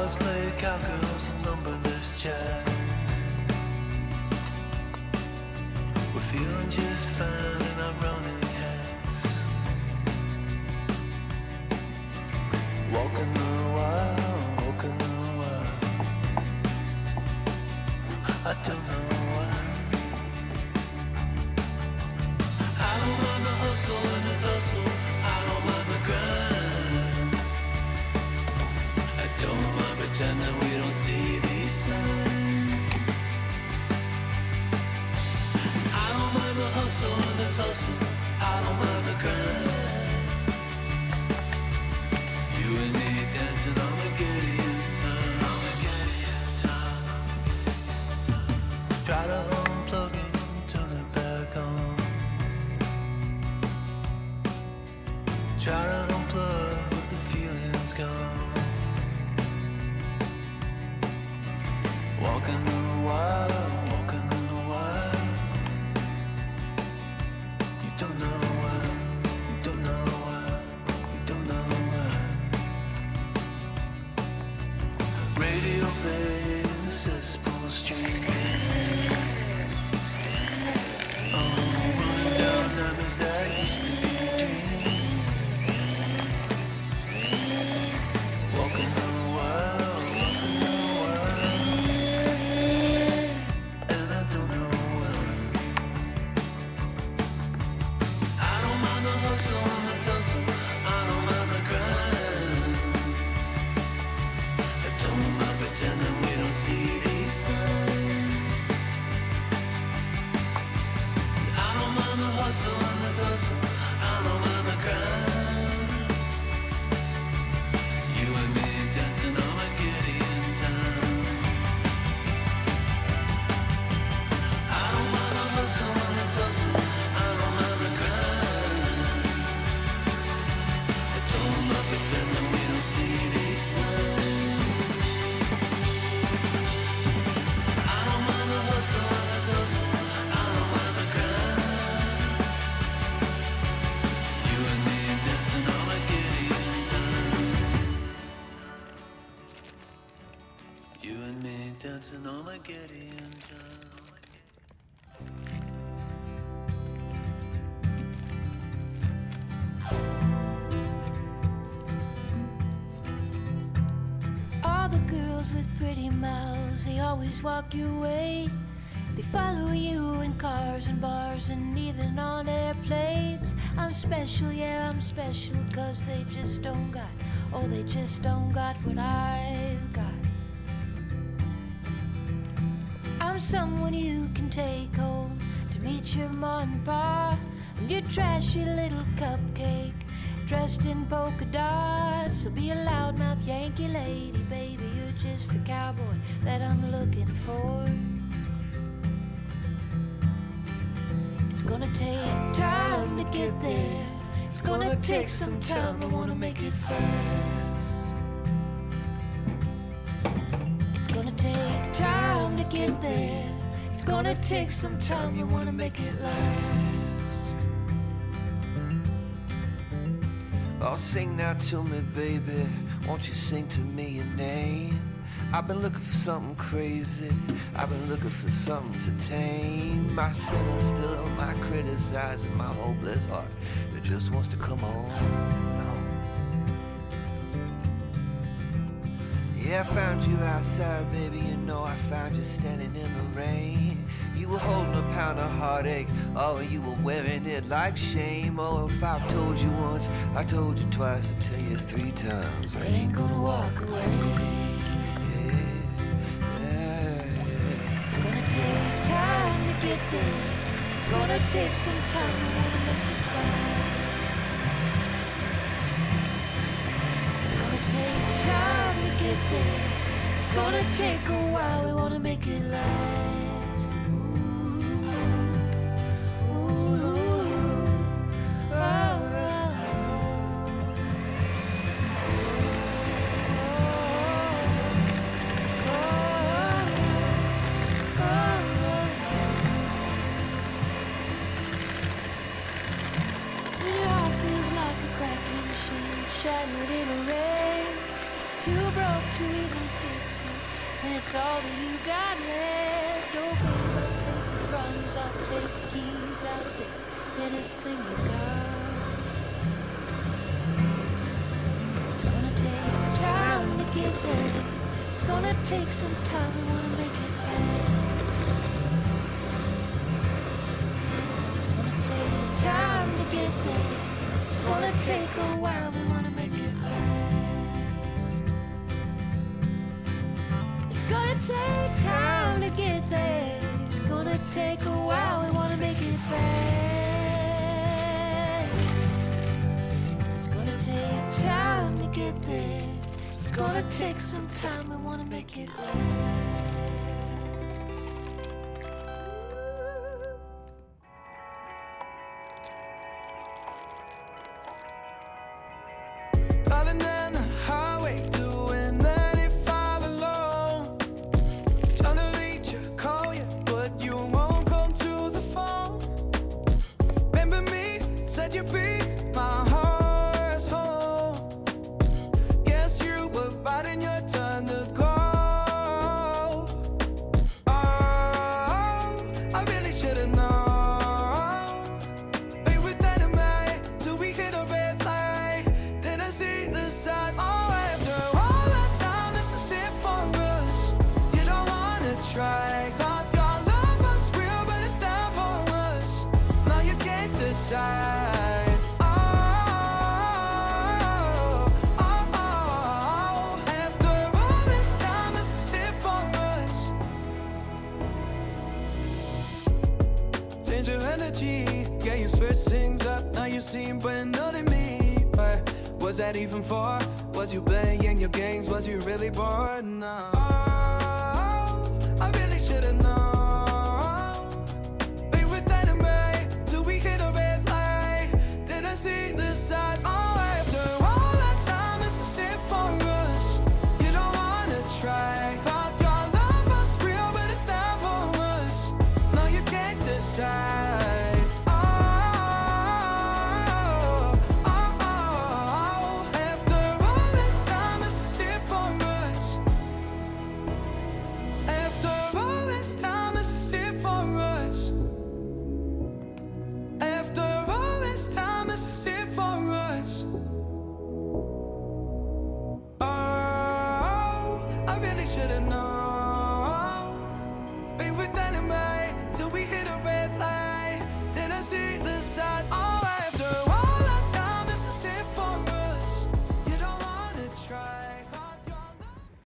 Stars play cowgirls and numberless jazz. We're feeling just fine in our running hats. Walking the wild, walking the wild. I don't know why. I don't mind the hustle and the tussle. I don't mind the grind. I don't mind pretending we don't see these signs. I don't mind the hustle and the tussle. I don't mind the grind. You and me dancing on the Gideon time. On the Gideon time. Try to unplug it, turn it back on. Try to unplug, but the feeling's gone. Walking the wild, walking the wild. You don't know why, you don't know why, you don't know why. Radio playing the cesspool stream. Oh, running down numbers that used to be a dream. Walking the wild, walking the wild. And I don't know why. I don't mind the hustle and the tussle. I don't mind the grind. I don't mind pretending we don't see these signs. I don't mind the hustle and the tussle. I don't mind the grind. You and me dancing on a Gideon time. I don't mind the hustle and the tussle. I don't mind the grind. I don't mind pretending we don't see these signs. I don't mind the hustle and the tussle. I don't mind the grind. You and me dancing on a Gideon time. You and me dancing on a Gideon time. All the girls with pretty mouths, they always walk your way. They follow you in cars and bars and even on airplanes. I'm special, yeah, I'm special, 'cause they just don't got, oh, they just don't got what I've got. I'm someone you can take home to meet your mom and pa. I'm your trashy little cupcake dressed in polka dots. So be a loudmouth Yankee lady, baby, you're just the cowboy that I'm looking for. It's gonna take time to get there. It's gonna take some time, I wanna make it fast. It's gonna take time to get there. It's gonna take some time, you wanna make it last. Oh, sing now to me, baby. Won't you sing to me your name? I've been looking for something crazy. I've been looking for something to tame my sinner still, my criticizing, my hopeless heart that just wants to come on. No. Yeah, I found you outside, baby. You know I found you standing in the rain. You were holding a pound of heartache. Oh, you were wearing it like shame. Oh, if I've told you once, I told you twice, I tell you 3 times, I ain't gonna walk away. It's gonna take time to get there. It's gonna take some time, I wanna make it fast. It's gonna take time to get there. It's gonna take a while, we wanna make it last. Ooh, ooh, oh, oh, shattered in the rain. too broke to even fix it, and it's all that you got left. Oh babe, I'll take the crumbs, I'll take the keys, I'll take anything you got. It's gonna take time to get there. It's gonna take some time, we wanna make it fast. It's gonna take time to get there. It's gonna take a while, we wanna make it last. It's gonna take time to get there. It's gonna take a while, we wanna make it fast. It's gonna take time to get there. It's gonna take some time, we wanna make it last. Darling, down the highway, doing 95 alone. Trying to reach you, call you, but you won't come to the phone. Remember me, said you'd be my heart's home. Guess you were biding your turn to go. Oh, I really should've known. We were dynamite till we hit a red light. Then I see the signs. Oh, after all that time, this is it for us. You don't wanna try. Got your love was real, but it's down for us. Now you can't decide. Oh, oh, oh. After all this time, this is it for us. Change your energy, yeah, you switch things up. Now you seem brand new to me, but was that even for? Was you playing your games? Was you really bored? No. Oh, I really should've known. We were dynamite till we hit a red light. Then I see the signs. Oh, after all that time, this is it for us. You don't wanna try. Thought your love was real, but it's down for us. No, you can't decide. Oh, oh, oh. After all this time, this is it for us. After all this time, this is it for us. After all this time, this is it for us. Oh, I really should've known.